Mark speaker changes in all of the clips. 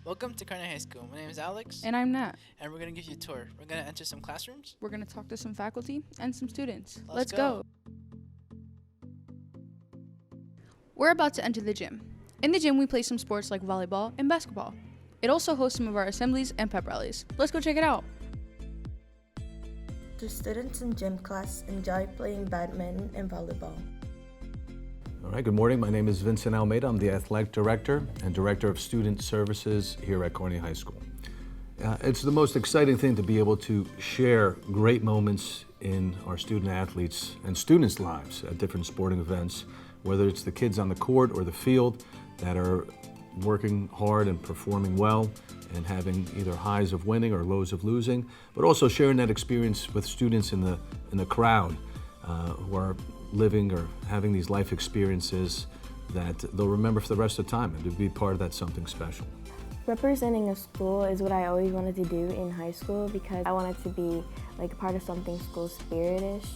Speaker 1: Welcome to Kearney High School. My name is Alex.
Speaker 2: And I'm Nat.
Speaker 1: And we're going to give you a tour. We're going to enter some classrooms.
Speaker 2: We're going to talk to some faculty and some students.
Speaker 1: Let's go.
Speaker 2: We're about to enter the gym. In the gym, we play some sports like volleyball and basketball. It also hosts some of our assemblies and pep rallies. Let's go check it out.
Speaker 3: The students in gym class enjoy playing badminton and volleyball.
Speaker 4: All right, good morning. My name is Vincent Almeida. I'm the Athletic Director and Director of Student Services here at Kearney High School. It's the most exciting thing to be able to share great moments in our student athletes and students' lives at different sporting events, whether it's the kids on the court or the field that are working hard and performing well and having either highs of winning or lows of losing, but also sharing that experience with students in the crowd who are living or having these life experiences that they'll remember for the rest of the time, and to be part of that something special.
Speaker 5: Representing a school is what I always wanted to do in high school because I wanted to be like part of something school spiritish.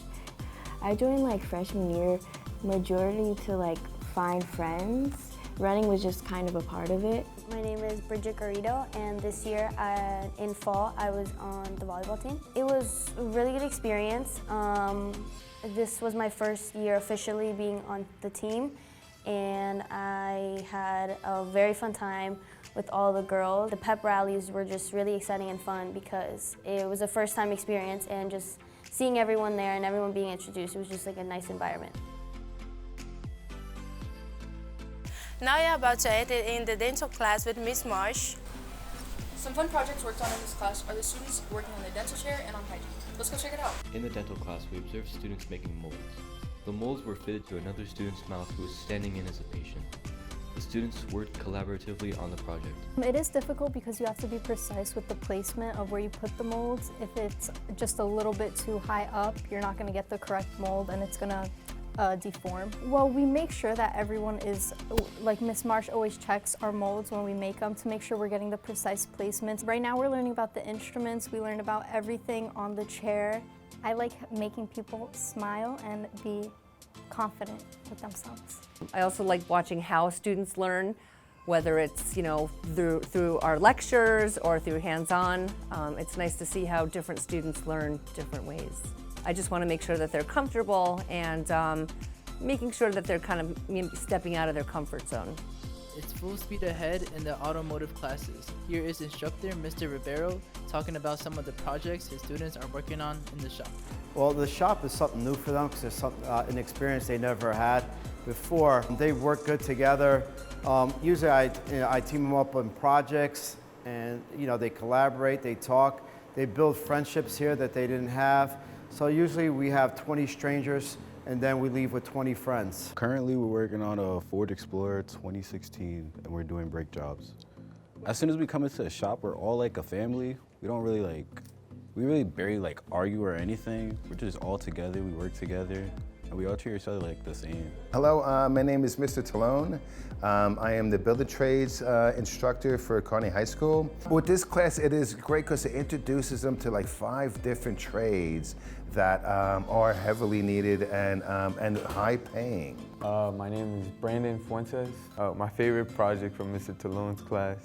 Speaker 5: I joined like freshman year majority to find friends. Running was just kind of a part of it.
Speaker 6: My name is Bridget Garrido, and this year in fall I was on the volleyball team. It was a really good experience. This was my first year officially being on the team, and I had a very fun time with all the girls. The pep rallies were just really exciting and fun because it was a first time experience, and just seeing everyone there and everyone being introduced, it was just like a nice environment.
Speaker 7: Now you're about to enter in the dental class with Miss Marsh.
Speaker 2: Some fun projects worked on in this class are the students working on the dental chair and on hygiene. Let's go check it out.
Speaker 8: In the dental class, we observed students making molds. The molds were fitted to another student's mouth who was standing in as a patient. The students worked collaboratively on the project.
Speaker 9: It is difficult because you have to be precise with the placement of where you put the molds. If it's just a little bit too high up, you're not going to get the correct mold and it's going to deform. Well, we make sure that everyone is, like Miss Marsh always checks our molds when we make them to make sure we're getting the precise placements. Right now we're learning about the instruments, we learned about everything on the chair. I like making people smile and be confident with themselves.
Speaker 10: I also like watching how students learn, whether it's through our lectures or through hands-on. It's nice to see how different students learn different ways. I just want to make sure that they're comfortable and making sure that they're kind of stepping out of their comfort zone.
Speaker 1: It's full speed ahead in the automotive classes. Here is instructor Mr. Ribeiro talking about some of the projects his students are working on in the shop.
Speaker 11: Well, the shop is something new for them because it's an experience they never had before. They work good together. Usually I team them up on projects, and they collaborate, they talk, they build friendships here that they didn't have. So usually we have 20 strangers and then we leave with 20 friends.
Speaker 12: Currently we're working on a Ford Explorer 2016 and we're doing brake jobs. As soon as we come into the shop, we're all like a family. We really barely argue or anything. We're just all together, we work together, and we all treat each other like the same.
Speaker 13: Hello, my name is Mr. Talone. I am the Builder Trades instructor for Kearney High School. With this class, it is great because it introduces them to 5 different trades that are heavily needed and high paying.
Speaker 14: My name is Brandon Fuentes. My favorite project from Mr. Talone's class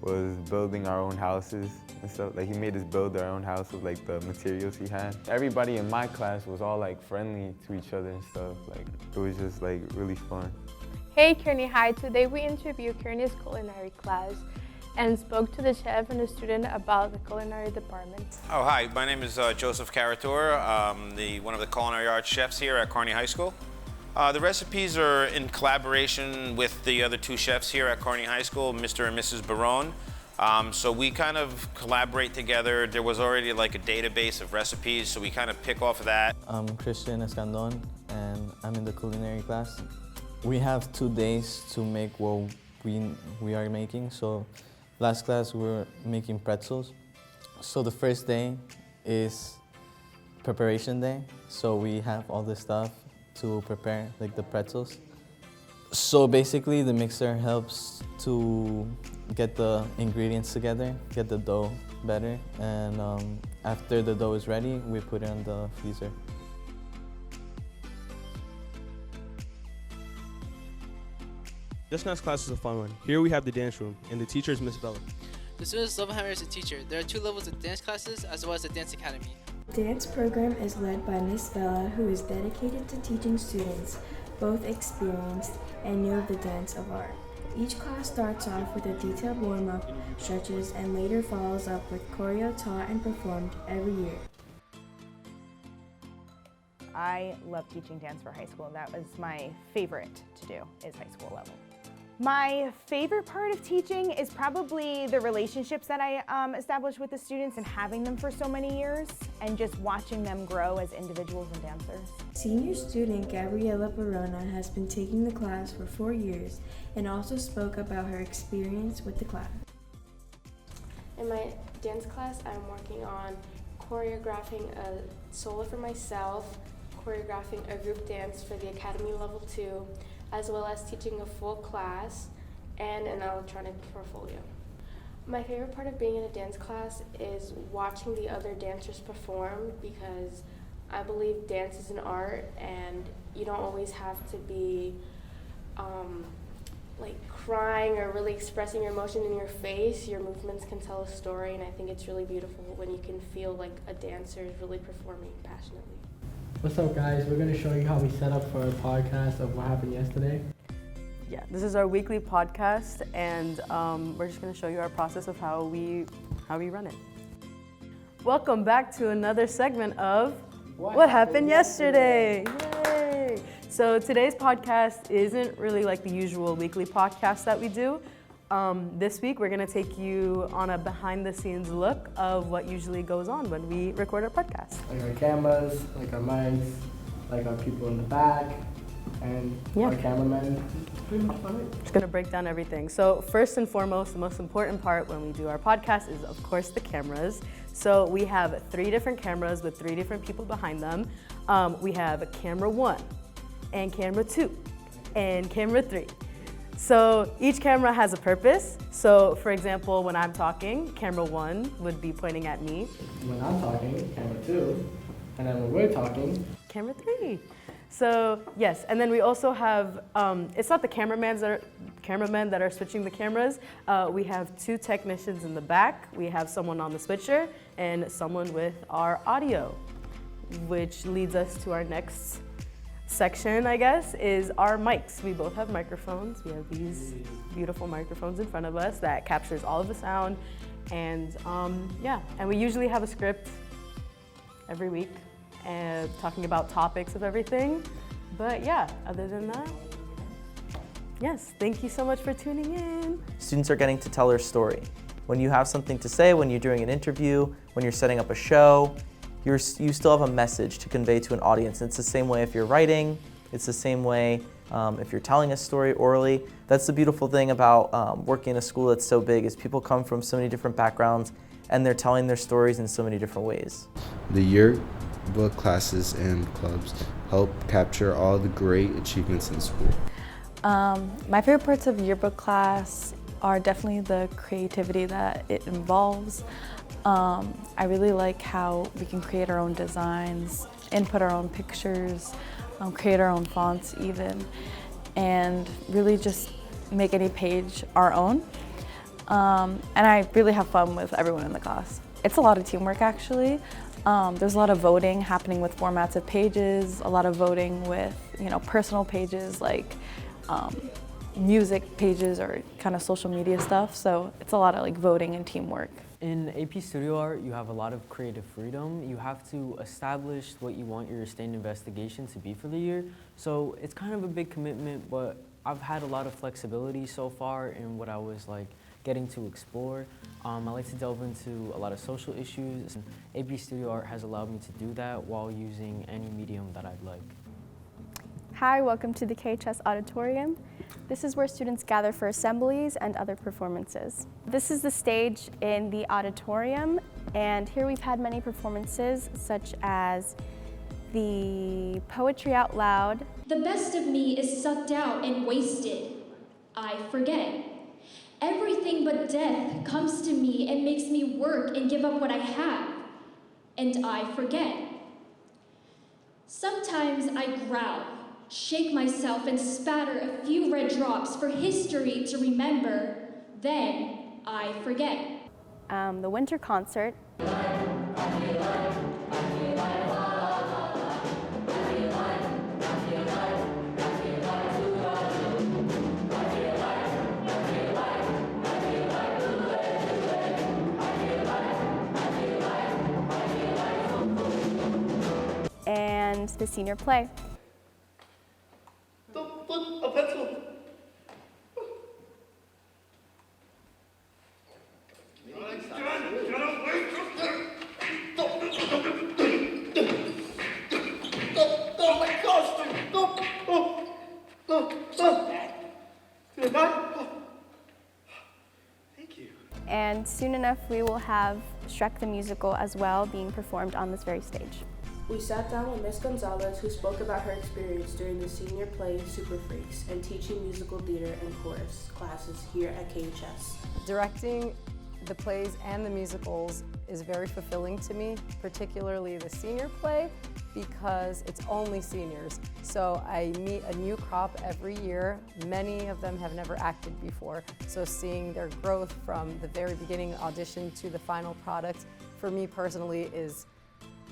Speaker 14: was building our own houses and stuff. He made us build our own house with the materials he had. Everybody in my class was all friendly to each other and stuff. It was just really fun.
Speaker 15: Hey Kearney High, today we interviewed Kearney's culinary class and spoke to the chef and the student about the culinary department.
Speaker 16: Oh, hi, my name is Joseph Carator. I'm one of the culinary arts chefs here at Kearney High School. The recipes are in collaboration with the other two chefs here at Kearney High School, Mr. and Mrs. Barone. So we kind of collaborate together. There was already like a database of recipes, so we kind of pick off of that.
Speaker 17: I'm Christian Escandon, and I'm in the culinary class. We have 2 days to make what we are making. So last class we were making pretzels. So the first day is preparation day. So we have all the stuff to prepare like the pretzels. So basically the mixer helps to get the ingredients together, get the dough better, and after the dough is ready, we put it in the freezer.
Speaker 18: This next class is a fun one. Here we have the dance room, and the teacher is Miss Bella.
Speaker 1: The students love having her as a teacher. There are 2 levels of dance classes as well as a dance academy.
Speaker 3: The dance program is led by Miss Bella, who is dedicated to teaching students, both experienced and new of the dance of art. Each class starts off with a detailed warm-up, stretches, and later follows up with choreo taught and performed every year.
Speaker 19: I love teaching dance for high school. That was my favorite to do, is high school level. My favorite part of teaching is probably the relationships that I establish with the students and having them for so many years and just watching them grow as individuals and dancers.
Speaker 3: Senior student Gabriela Barona has been taking the class for 4 years and also spoke about her experience with the class.
Speaker 20: In my dance class, I'm working on choreographing a solo for myself, choreographing a group dance for the Academy Level 2, as well as teaching a full class and an electronic portfolio. My favorite part of being in a dance class is watching the other dancers perform, because I believe dance is an art and you don't always have to be like crying or really expressing your emotion in your face. Your movements can tell a story, and I think it's really beautiful when you can feel like a dancer is really performing passionately.
Speaker 21: What's up, guys? We're going to show you how we set up for a podcast of what happened yesterday.
Speaker 22: Yeah, this is our weekly podcast, and we're just going to show you our process of how we run it. Welcome back to another segment of What Happened Yesterday. Yay! So today's podcast isn't really like the usual weekly podcast that we do. This week we're going to take you on a behind-the-scenes look of what usually goes on when we record our podcast.
Speaker 21: Like our cameras, like our mics, like our people in the back, and our cameramen. Pretty much about it.
Speaker 22: Just going to break down everything. So first and foremost, the most important part when we do our podcast is, of course, the cameras. So we have 3 different cameras with 3 different people behind them. We have camera 1, and camera 2, and camera 3. So each camera has a purpose. So for example, when I'm talking, camera 1 would be pointing at me.
Speaker 21: When I'm talking, camera 2, and then when we're talking,
Speaker 22: camera 3. So yes, and then we also have, it's not the cameramen that are switching the cameras. We have 2 technicians in the back. We have someone on the switcher and someone with our audio, which leads us to our next section, I guess, is our mics. We both have microphones. We have these beautiful microphones in front of us that captures all of the sound. And yeah, and we usually have a script every week and talking about topics of everything. But yeah, other than that, yes, thank you so much for tuning in.
Speaker 23: Students are getting to tell their story. When you have something to say, when you're doing an interview, when you're setting up a show, you still have a message to convey to an audience. It's the same way if you're writing, it's the same way if you're telling a story orally. That's the beautiful thing about working in a school that's so big, is people come from so many different backgrounds and they're telling their stories in so many different ways.
Speaker 24: The yearbook classes and clubs help capture all the great achievements in school.
Speaker 25: My favorite parts of yearbook class are definitely the creativity that it involves. I really like how we can create our own designs, input our own pictures, create our own fonts even, and really just make any page our own. And I really have fun with everyone in the class. It's a lot of teamwork actually. There's a lot of voting happening with formats of pages, a lot of voting with, personal pages like music pages or kind of social media stuff. So it's a lot of voting and teamwork.
Speaker 2: In AP Studio Art, you have a lot of creative freedom. You have to establish what you want your sustained investigation to be for the year. So it's kind of a big commitment, but I've had a lot of flexibility so far in what I was like getting to explore. I like to delve into a lot of social issues. AP Studio Art has allowed me to do that while using any medium that I'd like.
Speaker 4: Hi, welcome to the KHS Auditorium. This is where students gather for assemblies and other performances. This is the stage in the auditorium, and here we've had many performances such as the Poetry Out Loud.
Speaker 5: The best of me is sucked out and wasted. I forget. Everything but death comes to me and makes me work and give up what I have. And I forget. Sometimes I growl, shake myself and spatter a few red drops for history to remember. Then I forget.
Speaker 4: The winter concert. And the senior play.
Speaker 21: Look, a pencil. Oh my gosh! Thank you.
Speaker 4: And soon enough, we will have Shrek the Musical as well being performed on this very stage.
Speaker 6: We sat down with Ms. Gonzalez, who spoke about her experience during the senior play Super Freaks and teaching musical theater and chorus classes here at KHS.
Speaker 7: Directing the plays and the musicals is very fulfilling to me, particularly the senior play, because it's only seniors. So I meet a new crop every year. Many of them have never acted before. So seeing their growth from the very beginning audition to the final product, for me personally, is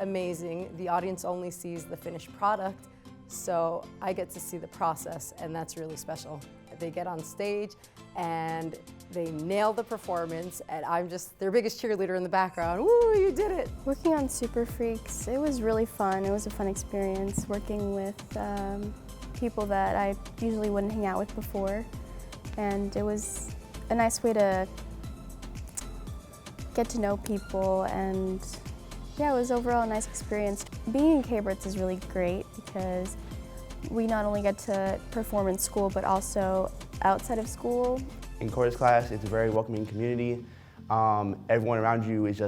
Speaker 7: amazing. The audience only sees the finished product, so I get to see the process, and that's really special. They get on stage and they nail the performance, and I'm just their biggest cheerleader in the background. Woo, you did it!
Speaker 4: Working on Super Freaks, it was really fun. It was a fun experience working with people that I usually wouldn't hang out with before, and it was a nice way to get to know people, and yeah, it was overall a nice experience. Being in K-Brits is really great because we not only get to perform in school, but also outside of school.
Speaker 21: In chorus class, it's a very welcoming community. Everyone around you is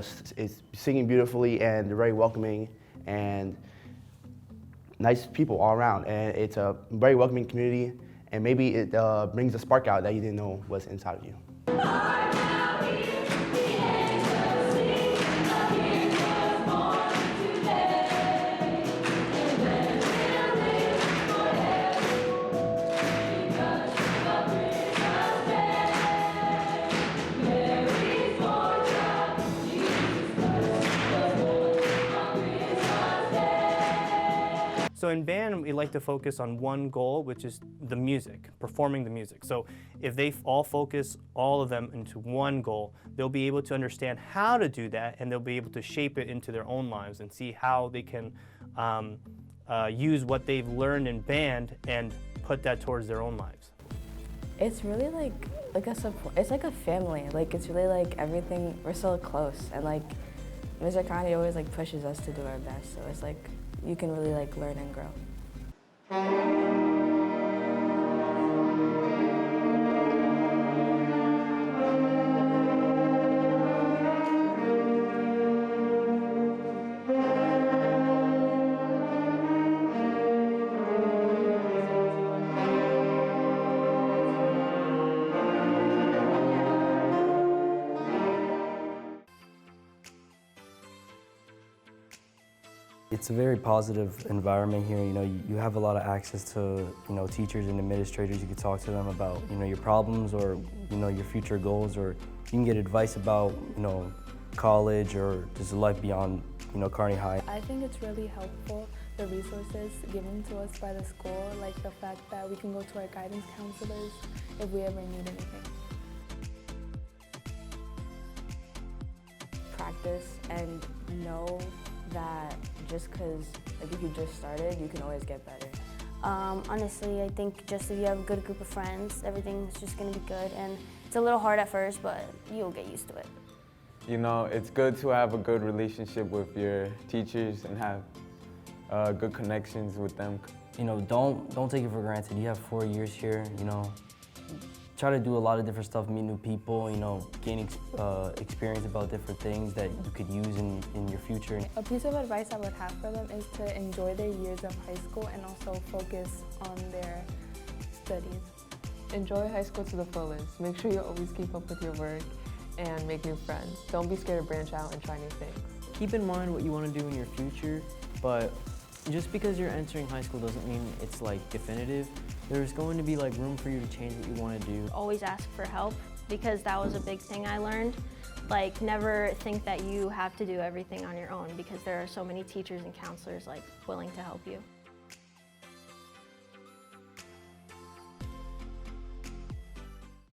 Speaker 21: singing beautifully, and they're very welcoming and nice people all around. And it's a very welcoming community, and maybe it brings a spark out that you didn't know was inside of you.
Speaker 26: So in band, we like to focus on one goal, which is the music, performing the music. So if they all focus, all of them, into one goal, they'll be able to understand how to do that, and they'll be able to shape it into their own lives and see how they can use what they've learned in band and put that towards their own lives.
Speaker 27: It's really like a support. It's like a family. Like it's really like everything. We're so close, and like Mr. Kanye always like pushes us to do our best. So it's like you can really like learn and grow.
Speaker 28: It's a very positive environment here. You know, you have a lot of access to, teachers and administrators. You can talk to them about, your problems or, your future goals, or you can get advice about, college or just life beyond, Kearney High.
Speaker 25: I think it's really helpful, the resources given to us by the school, like the fact that we can go to our guidance counselors if we ever need anything.
Speaker 27: practice and know that just because like if you just started, you can always get better.
Speaker 8: Honestly, I think just if you have a good group of friends, everything's just going to be good. And it's a little hard at first, but you'll get used to it.
Speaker 9: You know, it's good to have a good relationship with your teachers and have good connections with them.
Speaker 28: You know, don't take it for granted. You have 4 years here, you know. Try to do a lot of different stuff, meet new people, you know, gain experience about different things that you could use in your future.
Speaker 10: A piece of advice I would have for them is to enjoy their years of high school and also focus on their studies.
Speaker 11: Enjoy high school to the fullest. Make sure you always keep up with your work and make new friends. Don't be scared to branch out and try new things.
Speaker 2: Keep in mind what you want to do in your future, but just because you're entering high school doesn't mean it's like definitive. There's going to be like room for you to change what you want to do.
Speaker 12: Always ask for help, because that was a big thing I learned. Like, never think that you have to do everything on your own, because there are so many teachers and counselors like willing to help you.